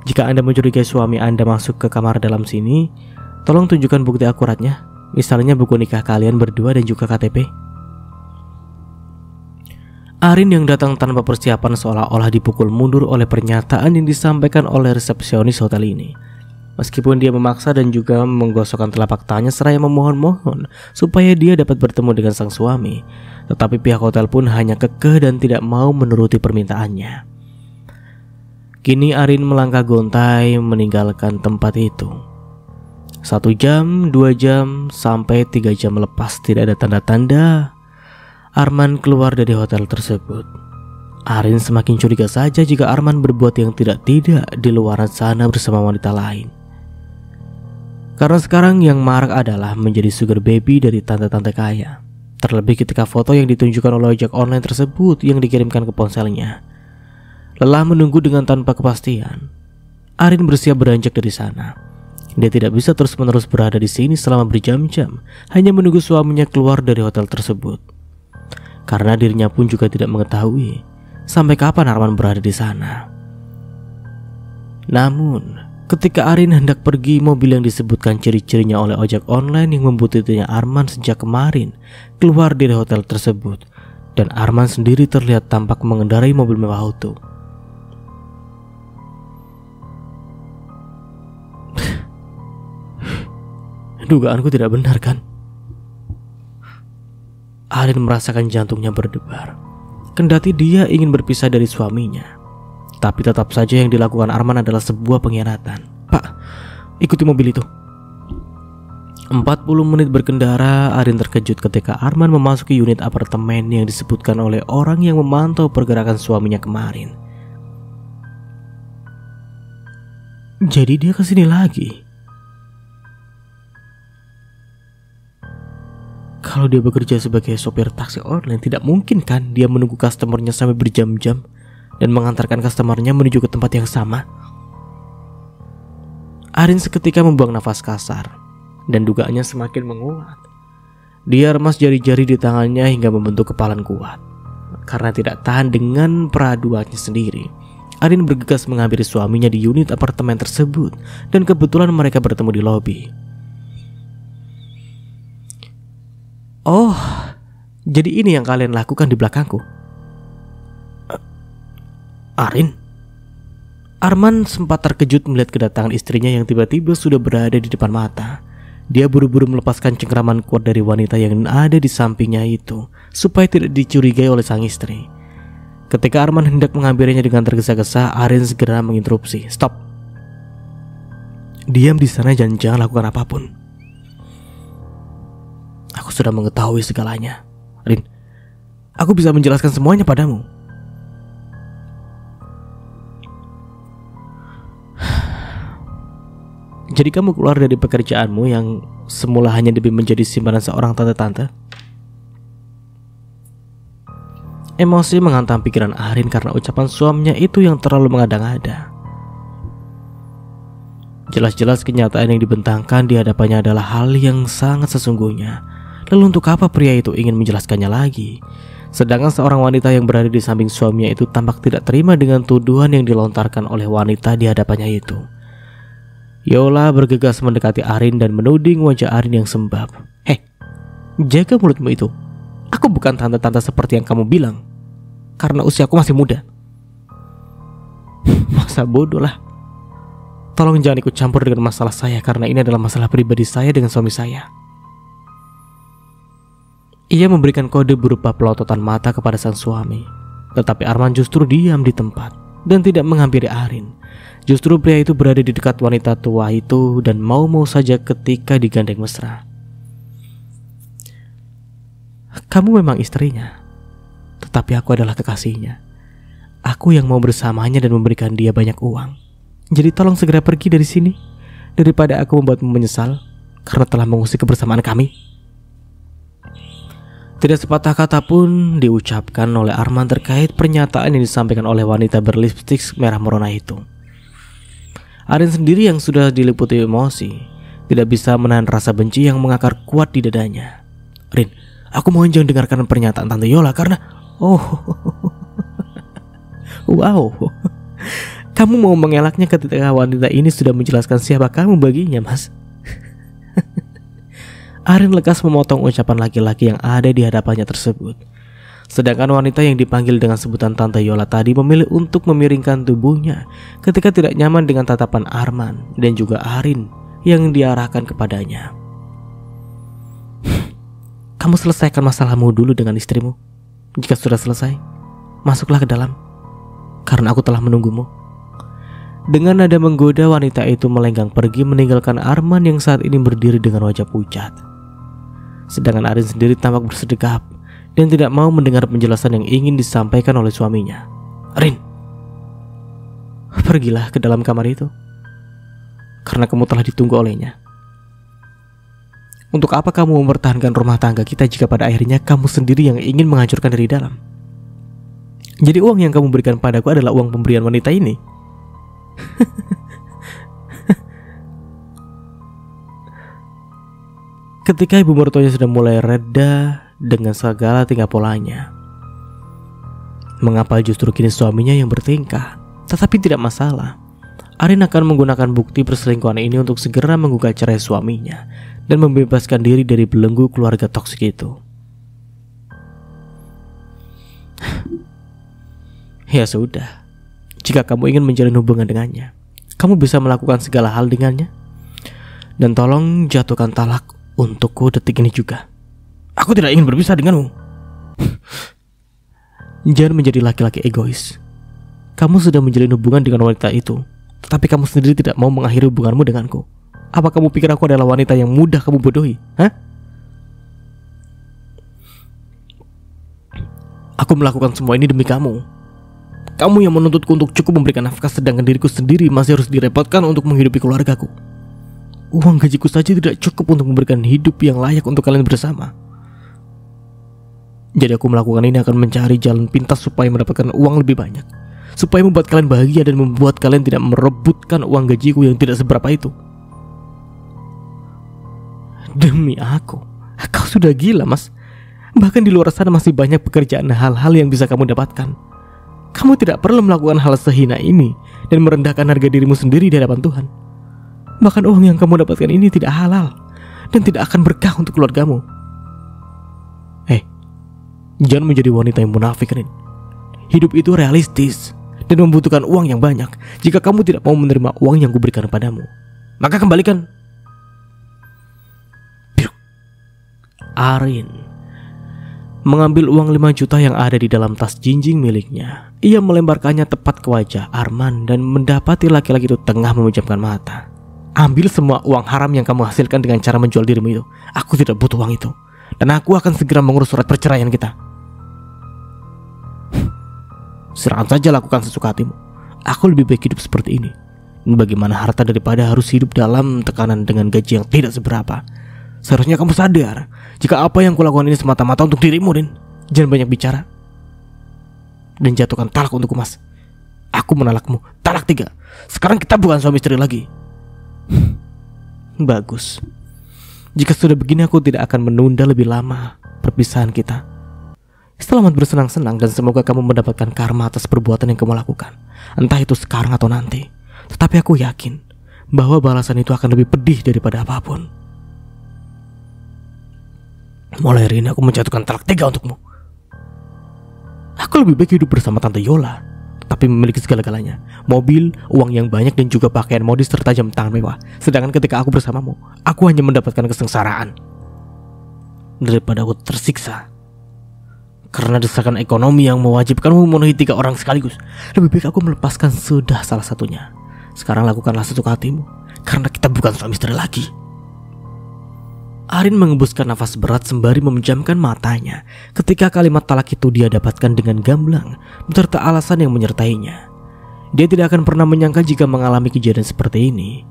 Jika Anda mencurigai suami Anda masuk ke kamar dalam sini, tolong tunjukkan bukti akuratnya, misalnya buku nikah kalian berdua dan juga KTP. Arin yang datang tanpa persiapan seolah-olah dipukul mundur oleh pernyataan yang disampaikan oleh resepsionis hotel ini. Meskipun dia memaksa dan juga menggosokkan telapak tangannya seraya memohon-mohon supaya dia dapat bertemu dengan sang suami, tetapi pihak hotel pun hanya kekeh dan tidak mau menuruti permintaannya. Kini Arin melangkah gontai meninggalkan tempat itu. 1 jam, 2 jam, sampai 3 jam lepas tidak ada tanda-tanda Arman keluar dari hotel tersebut. Arin semakin curiga saja jika Arman berbuat yang tidak-tidak di luar sana bersama wanita lain. Karena sekarang yang marak adalah menjadi sugar baby dari tante-tante kaya. Terlebih ketika foto yang ditunjukkan oleh ojek online tersebut yang dikirimkan ke ponselnya. Lelah menunggu dengan tanpa kepastian, Arin bersiap beranjak dari sana. Dia tidak bisa terus-menerus berada di sini selama berjam-jam hanya menunggu suaminya keluar dari hotel tersebut. Karena dirinya pun juga tidak mengetahui sampai kapan Arman berada di sana. Namun, ketika Arin hendak pergi, mobil yang disebutkan ciri-cirinya oleh ojek online yang membututinya Arman sejak kemarin keluar dari hotel tersebut, dan Arman sendiri terlihat tampak mengendarai mobil mewah itu. Dugaanku tidak benar kan? Arin merasakan jantungnya berdebar. Kendati dia ingin berpisah dari suaminya, tapi tetap saja yang dilakukan Arman adalah sebuah pengkhianatan. Pak, ikuti mobil itu. 40 menit berkendara, Arin terkejut ketika Arman memasuki unit apartemen yang disebutkan oleh orang yang memantau pergerakan suaminya kemarin. Jadi dia kesini lagi. Kalau dia bekerja sebagai sopir taksi online, tidak mungkin kan dia menunggu customernya sampai berjam-jam dan mengantarkan customernya menuju ke tempat yang sama. Arin seketika membuang nafas kasar dan dugaannya semakin menguat. Dia remas jari-jari di tangannya hingga membentuk kepalan kuat. Karena tidak tahan dengan peraduannya sendiri, Arin bergegas menghampiri suaminya di unit apartemen tersebut, dan kebetulan mereka bertemu di lobi. Oh, jadi ini yang kalian lakukan di belakangku? Arin? Arman sempat terkejut melihat kedatangan istrinya yang tiba-tiba sudah berada di depan mata. Dia buru-buru melepaskan cengkraman kuat dari wanita yang ada di sampingnya itu, supaya tidak dicurigai oleh sang istri. Ketika Arman hendak menghampirinya dengan tergesa-gesa, Arin segera menginterupsi. Stop. Diam di sana dan jangan lakukan apapun. Aku sudah mengetahui segalanya, Rin. Aku bisa menjelaskan semuanya padamu. Jadi kamu keluar dari pekerjaanmu yang semula hanya demi menjadi simpanan seorang tante-tante? Emosi menghantam pikiran Arin karena ucapan suaminya itu yang terlalu mengada-ngada. Jelas-jelas kenyataan yang dibentangkan di hadapannya adalah hal yang sangat sesungguhnya. Lalu untuk apa pria itu ingin menjelaskannya lagi? Sedangkan seorang wanita yang berada di samping suaminya itu tampak tidak terima dengan tuduhan yang dilontarkan oleh wanita di hadapannya itu. Yola bergegas mendekati Arin dan menuding wajah Arin yang sembab. Hei, jaga mulutmu itu. Aku bukan tante-tante seperti yang kamu bilang. Karena usiaku masih muda. Masa bodoh lah. Tolong jangan ikut campur dengan masalah saya, karena ini adalah masalah pribadi saya dengan suami saya. Ia memberikan kode berupa pelototan mata kepada sang suami. Tetapi Arman justru diam di tempat dan tidak menghampiri Arin. Justru pria itu berada di dekat wanita tua itu dan mau-mau saja ketika digandeng mesra. Kamu memang istrinya, tetapi aku adalah kekasihnya. Aku yang mau bersamanya dan memberikan dia banyak uang. Jadi tolong segera pergi dari sini, daripada aku membuatmu menyesal karena telah mengusik kebersamaan kami. Tidak sepatah kata pun diucapkan oleh Arman terkait pernyataan yang disampaikan oleh wanita berlipstik merah merona itu. Arin sendiri yang sudah diliputi emosi tidak bisa menahan rasa benci yang mengakar kuat di dadanya. Rin, aku mohon jangan dengarkan pernyataan Tante Yola karena... Oh, wow, kamu mau mengelaknya ketika wanita ini sudah menjelaskan siapa kamu baginya, Mas. Arin lekas memotong ucapan laki-laki yang ada di hadapannya tersebut. Sedangkan wanita yang dipanggil dengan sebutan Tante Yola tadi memilih untuk memiringkan tubuhnya ketika tidak nyaman dengan tatapan Arman dan juga Arin yang diarahkan kepadanya. Kamu selesaikan masalahmu dulu dengan istrimu. Jika sudah selesai, masuklah ke dalam, karena aku telah menunggumu. Dengan nada menggoda, wanita itu melenggang pergi meninggalkan Arman yang saat ini berdiri dengan wajah pucat. Sedangkan Arin sendiri tampak bersedekap dan tidak mau mendengar penjelasan yang ingin disampaikan oleh suaminya. Rin, pergilah ke dalam kamar itu, karena kamu telah ditunggu olehnya. Untuk apa kamu mempertahankan rumah tangga kita jika pada akhirnya kamu sendiri yang ingin menghancurkan dari dalam? Jadi uang yang kamu berikan padaku adalah uang pemberian wanita ini. Ketika ibu mertuanya sudah mulai reda dengan segala tingkah polanya, mengapa justru kini suaminya yang bertingkah? Tetapi tidak masalah, Arin akan menggunakan bukti perselingkuhan ini untuk segera menggugat cerai suaminya dan membebaskan diri dari belenggu keluarga toksik itu. Ya sudah, jika kamu ingin menjalin hubungan dengannya, kamu bisa melakukan segala hal dengannya. Dan tolong jatuhkan talak untukku detik ini juga. Aku tidak ingin berpisah denganmu. Jangan menjadi laki-laki egois. Kamu sudah menjalin hubungan dengan wanita itu, tetapi kamu sendiri tidak mau mengakhiri hubunganmu denganku. Apa kamu pikir aku adalah wanita yang mudah kamu bodohi? Hah? Aku melakukan semua ini demi kamu. Kamu yang menuntutku untuk cukup memberikan nafkah, sedangkan diriku sendiri masih harus direpotkan untuk menghidupi keluargaku. Uang gajiku saja tidak cukup untuk memberikan hidup yang layak untuk kalian bersama. Jadi aku melakukan ini akan mencari jalan pintas supaya mendapatkan uang lebih banyak, supaya membuat kalian bahagia dan membuat kalian tidak merebutkan uang gajiku yang tidak seberapa itu. Demi aku, kau sudah gila, Mas. Bahkan di luar sana masih banyak pekerjaan, hal-hal yang bisa kamu dapatkan. Kamu tidak perlu melakukan hal sehina ini dan merendahkan harga dirimu sendiri di hadapan Tuhan. Bahkan uang yang kamu dapatkan ini tidak halal dan tidak akan berkah untuk keluargamu. Jangan menjadi wanita yang munafik, Rin. Hidup itu realistis dan membutuhkan uang yang banyak. Jika kamu tidak mau menerima uang yang kuberikan padamu, maka kembalikan. Arin mengambil uang 5 juta yang ada di dalam tas jinjing miliknya. Ia melemparkannya tepat ke wajah Arman dan mendapati laki-laki itu tengah memejamkan mata. Ambil semua uang haram yang kamu hasilkan dengan cara menjual dirimu itu. Aku tidak butuh uang itu, dan aku akan segera mengurus surat perceraian kita. Serahkan saja, lakukan sesuka hatimu. Aku lebih baik hidup seperti ini. Bagaimana harta daripada harus hidup dalam tekanan dengan gaji yang tidak seberapa. Seharusnya kamu sadar jika apa yang kulakukan ini semata-mata untuk dirimu, Rin. Jangan banyak bicara dan jatuhkan talak untukku, Mas. Aku menalakmu. Talak 3. Sekarang kita bukan suami istri lagi. Bagus. Jika sudah begini, aku tidak akan menunda lebih lama perpisahan kita. Selamat bersenang-senang dan semoga kamu mendapatkan karma atas perbuatan yang kamu lakukan, entah itu sekarang atau nanti. Tetapi aku yakin bahwa balasan itu akan lebih pedih daripada apapun. Mulai hari ini aku menjatuhkan talak 3 untukmu. Aku lebih baik hidup bersama Tante Yola, tapi memiliki segala-galanya, mobil, uang yang banyak, dan juga pakaian modis serta jam tangan mewah. Sedangkan ketika aku bersamamu, aku hanya mendapatkan kesengsaraan. Daripada aku tersiksa karena desakan ekonomi yang mewajibkanmu memenuhi 3 orang sekaligus, lebih baik aku melepaskan sudah salah satunya. Sekarang lakukanlah sesuka hatimu, karena kita bukan suami istri lagi. Arin mengembuskan nafas berat sembari memejamkan matanya ketika kalimat talak itu dia dapatkan dengan gamblang beserta alasan yang menyertainya. Dia tidak akan pernah menyangka jika mengalami kejadian seperti ini.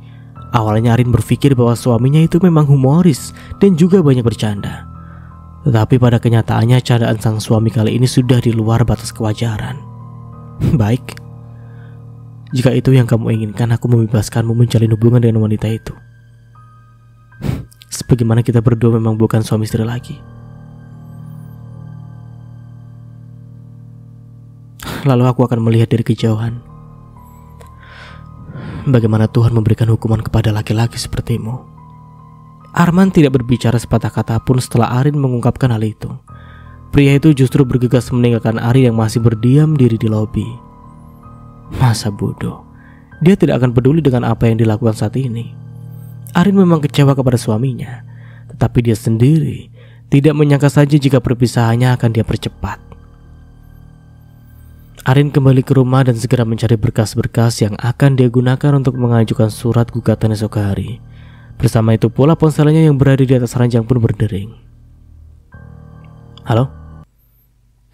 Awalnya Arin berpikir bahwa suaminya itu memang humoris dan juga banyak bercanda. Tetapi pada kenyataannya candaan sang suami kali ini sudah di luar batas kewajaran. Baik, jika itu yang kamu inginkan, aku membebaskanmu menjalin hubungan dengan wanita itu. Sebagaimana kita berdua memang bukan suami istri lagi. lalu aku akan melihat dari kejauhan bagaimana Tuhan memberikan hukuman kepada laki-laki sepertimu. Arman tidak berbicara sepatah kata pun setelah Arin mengungkapkan hal itu. Pria itu justru bergegas meninggalkan Arin yang masih berdiam diri di lobi. Masa bodoh, dia tidak akan peduli dengan apa yang dilakukan saat ini. Arin memang kecewa kepada suaminya, tetapi dia sendiri tidak menyangka saja jika perpisahannya akan dia percepat. Arin kembali ke rumah dan segera mencari berkas-berkas yang akan dia gunakan untuk mengajukan surat gugatan esok hari. Bersama itu pula ponselnya yang berada di atas ranjang pun berdering. Halo?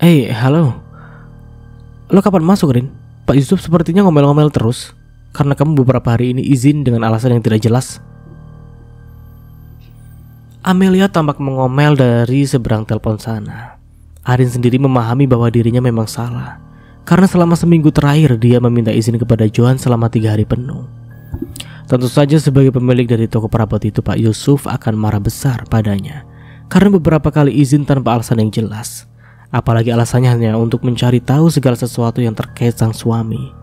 Halo. Lo kapan masuk, Rin? Pak Yusuf sepertinya ngomel-ngomel terus karena kamu beberapa hari ini izin dengan alasan yang tidak jelas. Amelia tampak mengomel dari seberang telepon sana. Arin sendiri memahami bahwa dirinya memang salah karena selama seminggu terakhir dia meminta izin kepada Johan selama 3 hari penuh. Tentu saja sebagai pemilik dari toko perabot itu, Pak Yusuf akan marah besar padanya karena beberapa kali izin tanpa alasan yang jelas. Apalagi alasannya hanya untuk mencari tahu segala sesuatu yang terkait sang suami.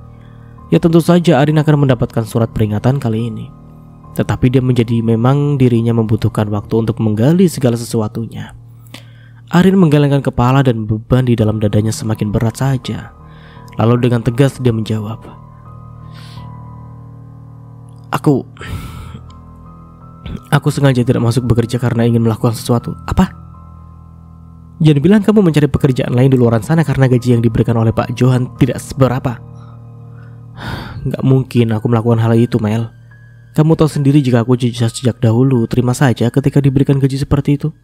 Ya tentu saja Arin akan mendapatkan surat peringatan kali ini. Tetapi dia menjadi memang dirinya membutuhkan waktu untuk menggali segala sesuatunya. Arin menggelengkan kepala dan beban di dalam dadanya semakin berat saja. Lalu dengan tegas dia menjawab, Aku sengaja tidak masuk bekerja karena ingin melakukan sesuatu. Apa? Jangan bilang kamu mencari pekerjaan lain di luar sana karena gaji yang diberikan oleh Pak Johan tidak seberapa. Gak mungkin aku melakukan hal itu, Mel. Kamu tahu sendiri jika aku sejak dahulu terima saja ketika diberikan gaji seperti itu.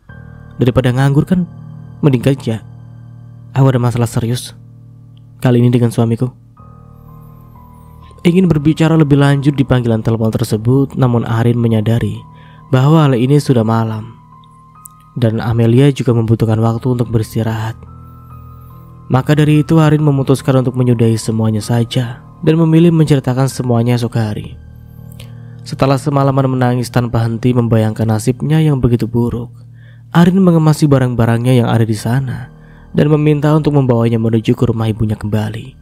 Daripada nganggur kan, mending kerja. Aku ada masalah serius kali ini dengan suamiku. Ingin berbicara lebih lanjut di panggilan telepon tersebut, namun Arin menyadari bahwa hal ini sudah malam dan Amelia juga membutuhkan waktu untuk beristirahat. Maka dari itu Arin memutuskan untuk menyudahi semuanya saja dan memilih menceritakan semuanya esok hari. Setelah semalaman menangis tanpa henti membayangkan nasibnya yang begitu buruk, Arin mengemasi barang-barangnya yang ada di sana dan meminta untuk membawanya menuju ke rumah ibunya kembali.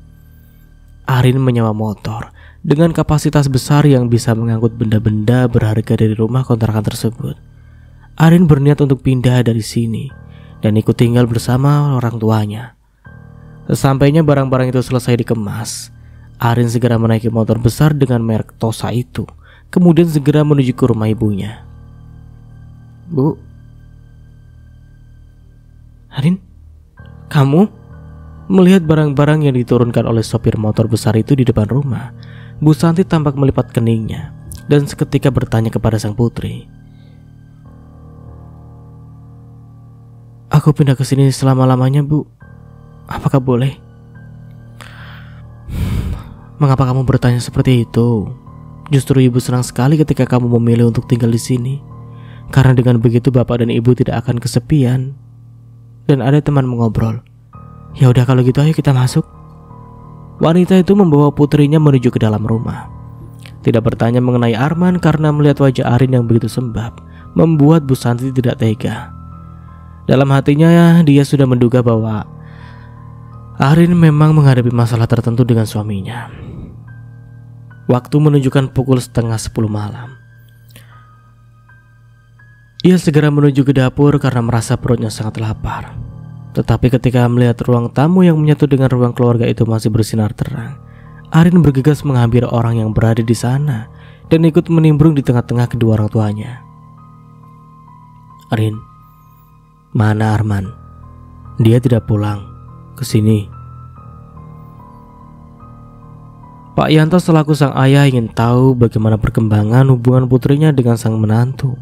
Arin menyewa motor dengan kapasitas besar yang bisa mengangkut benda-benda berharga dari rumah kontrakan tersebut. Arin berniat untuk pindah dari sini dan ikut tinggal bersama orang tuanya. Sesampainya barang-barang itu selesai dikemas, Arin segera menaiki motor besar dengan merek Tosa itu, kemudian segera menuju ke rumah ibunya. Bu, Arin, kamu? Melihat barang-barang yang diturunkan oleh sopir motor besar itu di depan rumah, Bu Santi tampak melipat keningnya dan seketika bertanya kepada sang putri. Aku pindah ke sini selama-lamanya, Bu. Apakah boleh? Mengapa kamu bertanya seperti itu? Justru ibu senang sekali ketika kamu memilih untuk tinggal di sini. Karena dengan begitu bapak dan ibu tidak akan kesepian dan ada teman mengobrol. Ya udah kalau gitu ayo kita masuk. Wanita itu membawa putrinya menuju ke dalam rumah. Tidak bertanya mengenai Arman karena melihat wajah Arin yang begitu sembab membuat Bu Santi tidak tega. Dalam hatinya dia sudah menduga bahwa Arin memang menghadapi masalah tertentu dengan suaminya. Waktu menunjukkan pukul 9:30 malam. Ia segera menuju ke dapur karena merasa perutnya sangat lapar. Tetapi ketika melihat ruang tamu yang menyatu dengan ruang keluarga itu masih bersinar terang, Arin bergegas menghampiri orang yang berada di sana dan ikut menimbrung di tengah-tengah kedua orang tuanya. Arin, mana Arman? Dia tidak pulang ke sini. Pak Yanto selaku sang ayah ingin tahu bagaimana perkembangan hubungan putrinya dengan sang menantu.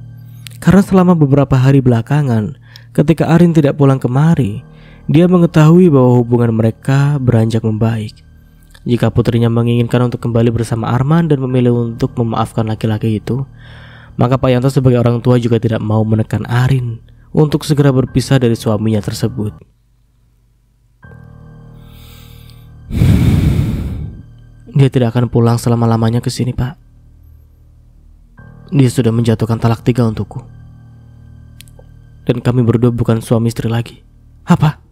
Karena selama beberapa hari belakangan, ketika Arin tidak pulang kemari, dia mengetahui bahwa hubungan mereka beranjak membaik. Jika putrinya menginginkan untuk kembali bersama Arman dan memilih untuk memaafkan laki-laki itu, maka Pak Yanto sebagai orang tua juga tidak mau menekan Arin untuk segera berpisah dari suaminya tersebut. Dia tidak akan pulang selama-lamanya ke sini, Pak. Dia sudah menjatuhkan talak 3 untukku. Dan kami berdua bukan suami istri lagi. Apa?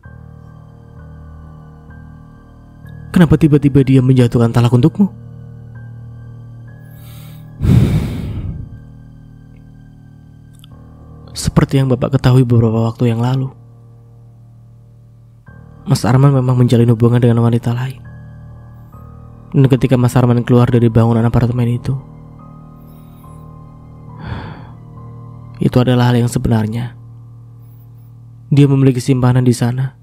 Kenapa tiba-tiba dia menjatuhkan talak untukmu? Seperti yang Bapak ketahui beberapa waktu yang lalu, Mas Arman memang menjalin hubungan dengan wanita lain. Dan ketika Mas Arman keluar dari bangunan apartemen itu adalah hal yang sebenarnya. Dia memiliki simpanan di sana.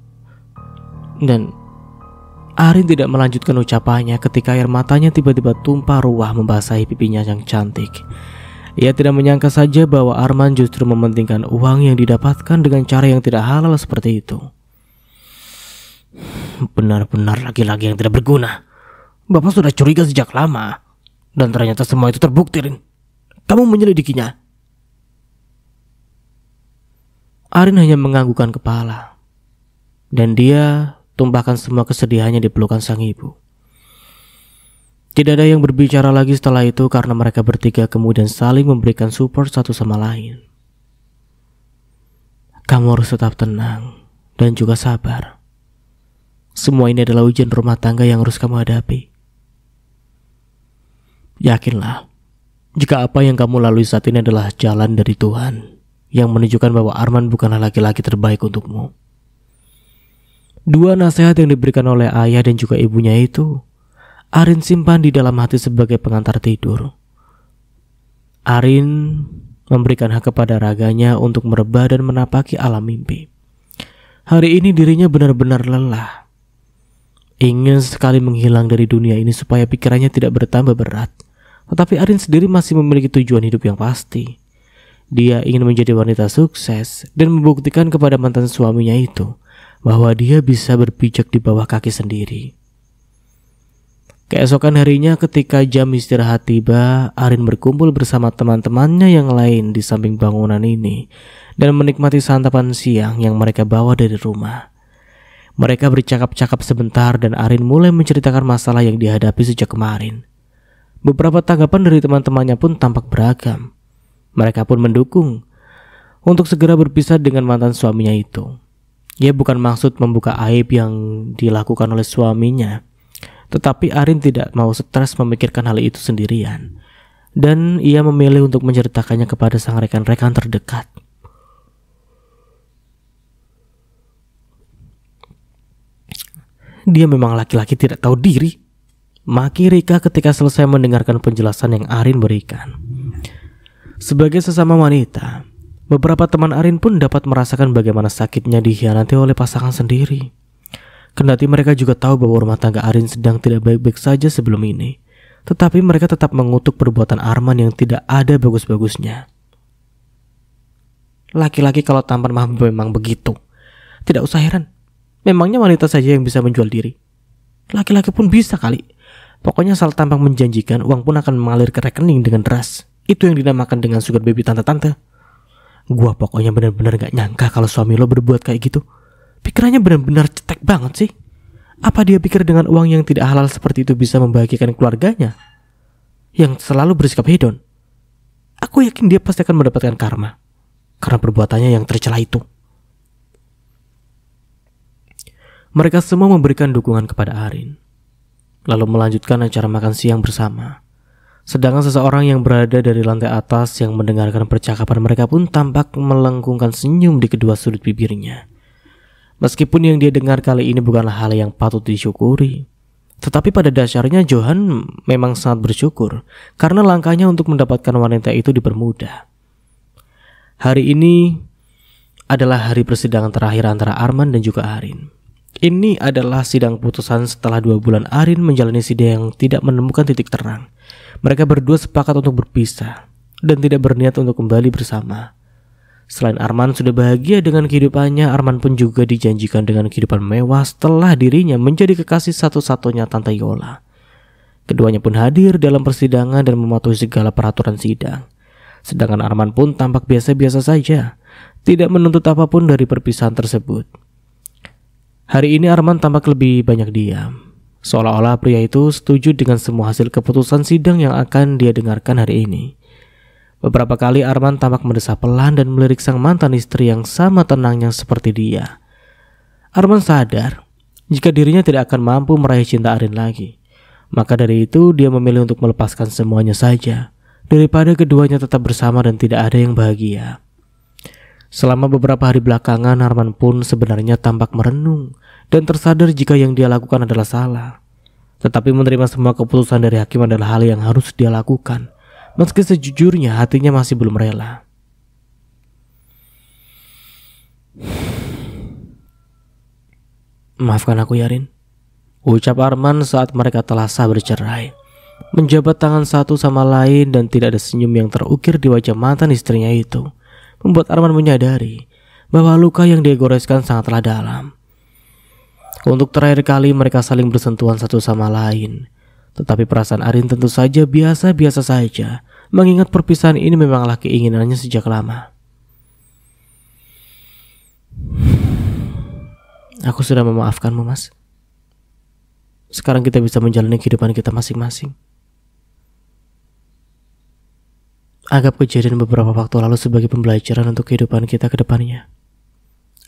Dan Arin tidak melanjutkan ucapannya ketika air matanya tiba-tiba tumpah ruah membasahi pipinya yang cantik. Ia tidak menyangka saja bahwa Arman justru mementingkan uang yang didapatkan dengan cara yang tidak halal seperti itu. Benar-benar laki-laki yang tidak berguna. Bapak sudah curiga sejak lama. Dan ternyata semua itu terbukti, Rin. Kamu menyelidikinya. Arin hanya menganggukkan kepala. Dan dia tumpahkan semua kesedihannya di pelukan sang ibu. Tidak ada yang berbicara lagi setelah itu karena mereka bertiga kemudian saling memberikan support satu sama lain. Kamu harus tetap tenang dan juga sabar. Semua ini adalah ujian rumah tangga yang harus kamu hadapi. Yakinlah, jika apa yang kamu lalui saat ini adalah jalan dari Tuhan yang menunjukkan bahwa Arman bukanlah laki-laki terbaik untukmu. Dua nasihat yang diberikan oleh ayah dan juga ibunya itu Arin simpan di dalam hati sebagai pengantar tidur. Arin memberikan hak kepada raganya untuk merebah dan menapaki alam mimpi. Hari ini dirinya benar-benar lelah. Ingin sekali menghilang dari dunia ini supaya pikirannya tidak bertambah berat. Tetapi Arin sendiri masih memiliki tujuan hidup yang pasti. Dia ingin menjadi wanita sukses dan membuktikan kepada mantan suaminya itu bahwa dia bisa berpijak di bawah kaki sendiri. Keesokan harinya ketika jam istirahat tiba, Arin berkumpul bersama teman-temannya yang lain di samping bangunan ini dan menikmati santapan siang yang mereka bawa dari rumah. Mereka bercakap-cakap sebentar dan Arin mulai menceritakan masalah yang dihadapi sejak kemarin. Beberapa tanggapan dari teman-temannya pun tampak beragam. Mereka pun mendukung untuk segera berpisah dengan mantan suaminya itu. Ia bukan maksud membuka aib yang dilakukan oleh suaminya, tetapi Arin tidak mau stres memikirkan hal itu sendirian. Dan ia memilih untuk menceritakannya kepada sang rekan-rekan terdekat. Dia memang laki-laki tidak tahu diri, maki Rika ketika selesai mendengarkan penjelasan yang Arin berikan. Sebagai sesama wanita, beberapa teman Arin pun dapat merasakan bagaimana sakitnya dikhianati oleh pasangan sendiri. Kendati mereka juga tahu bahwa rumah tangga Arin sedang tidak baik-baik saja sebelum ini, tetapi mereka tetap mengutuk perbuatan Arman yang tidak ada bagus-bagusnya. Laki-laki kalau tampan memang begitu. Tidak usah heran. Memangnya wanita saja yang bisa menjual diri? Laki-laki pun bisa kali. Pokoknya asal tampak menjanjikan, uang pun akan mengalir ke rekening dengan deras. Itu yang dinamakan dengan sugar baby tante-tante. Gua pokoknya benar-benar gak nyangka kalau suami lo berbuat kayak gitu. Pikirannya benar-benar cetek banget sih. Apa dia pikir dengan uang yang tidak halal seperti itu bisa membahagiakan keluarganya yang selalu bersikap hedon? Aku yakin dia pasti akan mendapatkan karma karena perbuatannya yang tercela itu. Mereka semua memberikan dukungan kepada Arin, lalu melanjutkan acara makan siang bersama. Sedangkan seseorang yang berada dari lantai atas yang mendengarkan percakapan mereka pun tampak melengkungkan senyum di kedua sudut bibirnya. Meskipun yang dia dengar kali ini bukanlah hal yang patut disyukuri, tetapi pada dasarnya Johan memang sangat bersyukur karena langkahnya untuk mendapatkan wanita itu dipermudah. Hari ini adalah hari persidangan terakhir antara Arman dan juga Arin. Ini adalah sidang putusan setelah 2 bulan Arin menjalani sidang yang tidak menemukan titik terang. Mereka berdua sepakat untuk berpisah dan tidak berniat untuk kembali bersama. Selain Arman sudah bahagia dengan kehidupannya, Arman pun juga dijanjikan dengan kehidupan mewah setelah dirinya menjadi kekasih satu-satunya Tante Yola. Keduanya pun hadir dalam persidangan dan mematuhi segala peraturan sidang. Sedangkan Arman pun tampak biasa-biasa saja, tidak menuntut apapun dari perpisahan tersebut. Hari ini Arman tampak lebih banyak diam, seolah-olah pria itu setuju dengan semua hasil keputusan sidang yang akan dia dengarkan hari ini. Beberapa kali Arman tampak mendesah pelan dan melirik sang mantan istri yang sama tenangnya seperti dia. Arman sadar jika dirinya tidak akan mampu meraih cinta Arin lagi. Maka dari itu dia memilih untuk melepaskan semuanya saja, daripada keduanya tetap bersama dan tidak ada yang bahagia. Selama beberapa hari belakangan, Arman pun sebenarnya tampak merenung dan tersadar jika yang dia lakukan adalah salah. Tetapi menerima semua keputusan dari hakim adalah hal yang harus dia lakukan, meski sejujurnya hatinya masih belum rela. Maafkan aku ya Rin, ucap Arman saat mereka telah sah bercerai, menjabat tangan satu sama lain dan tidak ada senyum yang terukir di wajah mantan istrinya itu, membuat Arman menyadari bahwa luka yang dia goreskan sangatlah dalam. Untuk terakhir kali mereka saling bersentuhan satu sama lain, tetapi perasaan Arin tentu saja biasa-biasa saja, mengingat perpisahan ini memanglah keinginannya sejak lama. Aku sudah memaafkanmu, Mas. Sekarang kita bisa menjalani kehidupan kita masing-masing. Anggap kejadian beberapa waktu lalu sebagai pembelajaran untuk kehidupan kita ke depannya.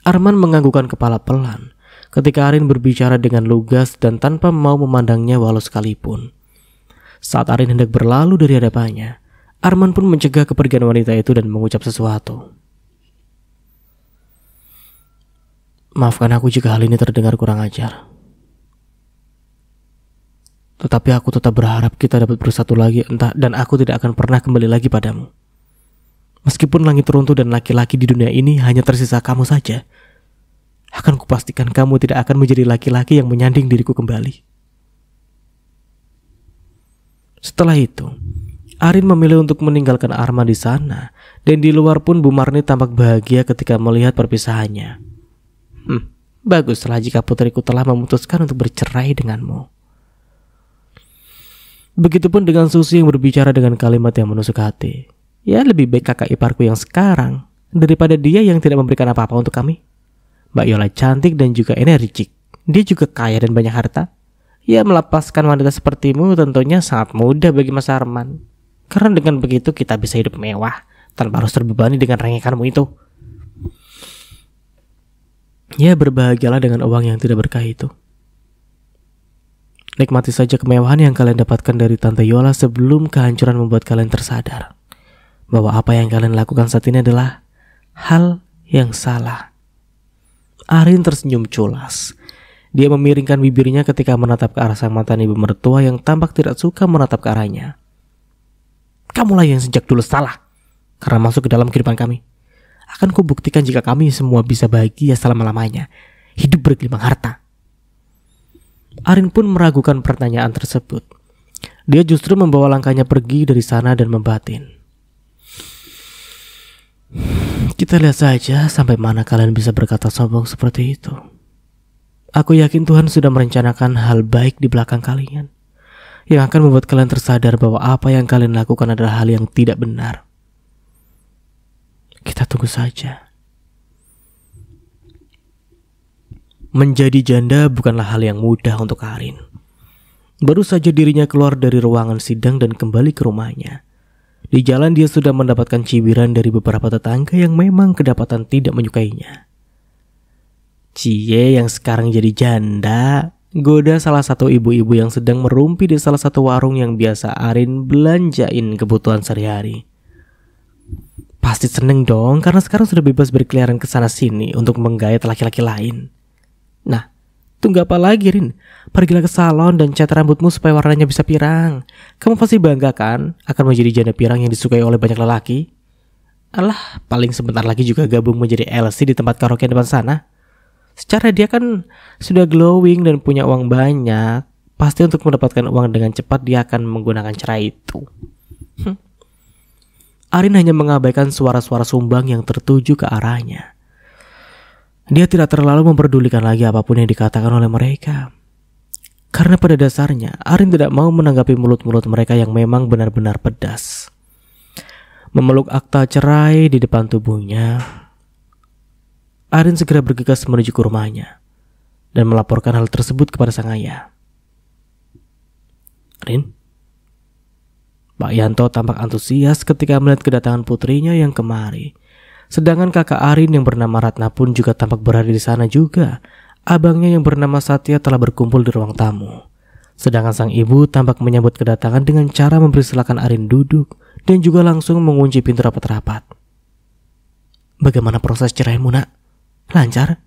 Arman menganggukkan kepala pelan ketika Arin berbicara dengan lugas dan tanpa mau memandangnya walau sekalipun. Saat Arin hendak berlalu dari hadapannya, Arman pun mencegah kepergian wanita itu dan mengucap sesuatu. Maafkan aku jika hal ini terdengar kurang ajar. Tetapi aku tetap berharap kita dapat bersatu lagi dan aku tidak akan pernah kembali lagi padamu. Meskipun langit runtuh dan laki-laki di dunia ini hanya tersisa kamu saja, akan kupastikan kamu tidak akan menjadi laki-laki yang menyanding diriku kembali. Setelah itu, Arin memilih untuk meninggalkan Arman di sana, dan di luar pun Bu Marni tampak bahagia ketika melihat perpisahannya. Baguslah jika putriku telah memutuskan untuk bercerai denganmu. Begitupun dengan Susi yang berbicara dengan kalimat yang menusuk hati. Ya, lebih baik kakak iparku yang sekarang daripada dia yang tidak memberikan apa-apa untuk kami. Mbak Yola cantik dan juga energik. Dia juga kaya dan banyak harta. Ya, melepaskan wanita sepertimu tentunya sangat mudah bagi Mas Arman. Karena dengan begitu kita bisa hidup mewah tanpa harus terbebani dengan rengekanmu itu. Ya, berbahagialah dengan uang yang tidak berkah itu. Nikmati saja kemewahan yang kalian dapatkan dari Tante Yola sebelum kehancuran membuat kalian tersadar bahwa apa yang kalian lakukan saat ini adalah hal yang salah. Arin tersenyum culas. Dia memiringkan bibirnya ketika menatap ke arah sang mantan ibu mertua yang tampak tidak suka menatap ke arahnya. Kamulah yang sejak dulu salah karena masuk ke dalam kehidupan kami. Akan kubuktikan jika kami semua bisa bahagia selama-lamanya, hidup bergelimang harta. Arin pun meragukan pertanyaan tersebut. Dia justru membawa langkahnya pergi dari sana dan membatin. Kita lihat saja sampai mana kalian bisa berkata sombong seperti itu. Aku yakin Tuhan sudah merencanakan hal baik di belakang kalian, yang akan membuat kalian tersadar bahwa apa yang kalian lakukan adalah hal yang tidak benar. Kita tunggu saja. Menjadi janda bukanlah hal yang mudah untuk Arin. Baru saja dirinya keluar dari ruangan sidang dan kembali ke rumahnya. Di jalan dia sudah mendapatkan cibiran dari beberapa tetangga yang memang kedapatan tidak menyukainya. Cie yang sekarang jadi janda goda salah satu ibu-ibu yang sedang merumpi di salah satu warung yang biasa Arin belanjain kebutuhan sehari-hari. Pasti seneng dong karena sekarang sudah bebas berkeliaran ke sana sini untuk menggayat laki-laki lain. Nah, tunggu apa lagi Rin? Pergilah ke salon dan cat rambutmu supaya warnanya bisa pirang. Kamu pasti bangga kan akan menjadi janda pirang yang disukai oleh banyak lelaki? Alah, paling sebentar lagi juga gabung menjadi LC di tempat karaoke depan sana. Secara dia kan sudah glowing dan punya uang banyak. Pasti untuk mendapatkan uang dengan cepat dia akan menggunakan cara itu. Arin hanya mengabaikan suara-suara sumbang yang tertuju ke arahnya. Dia tidak terlalu memperdulikan lagi apapun yang dikatakan oleh mereka. Karena pada dasarnya, Arin tidak mau menanggapi mulut-mulut mereka yang memang benar-benar pedas. Memeluk akta cerai di depan tubuhnya, Arin segera bergegas menuju ke rumahnya dan melaporkan hal tersebut kepada sang ayah. Rin? Pak Yanto tampak antusias ketika melihat kedatangan putrinya yang kemari. Sedangkan kakak Arin yang bernama Ratna pun juga tampak berada di sana juga. abangnya yang bernama Satya telah berkumpul di ruang tamu. Sedangkan sang ibu tampak menyambut kedatangan dengan cara mempersilakan Arin duduk dan juga langsung mengunci pintu rapat-rapat. "Bagaimana proses ceraimu, Nak? Lancar?"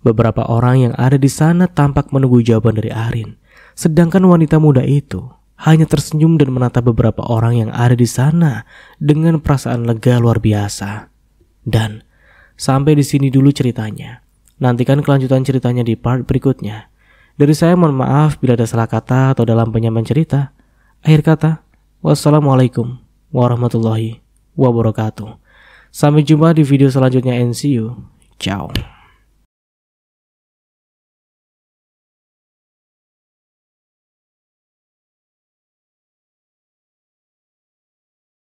Beberapa orang yang ada di sana tampak menunggu jawaban dari Arin, sedangkan wanita muda itu hanya tersenyum dan menatap beberapa orang yang ada di sana dengan perasaan lega luar biasa. Dan sampai di sini dulu ceritanya. Nantikan kelanjutan ceritanya di part berikutnya. Dari saya mohon maaf bila ada salah kata atau dalam penyampaian cerita. Akhir kata, wassalamualaikum warahmatullahi wabarakatuh. Sampai jumpa di video selanjutnya and see you. Ciao.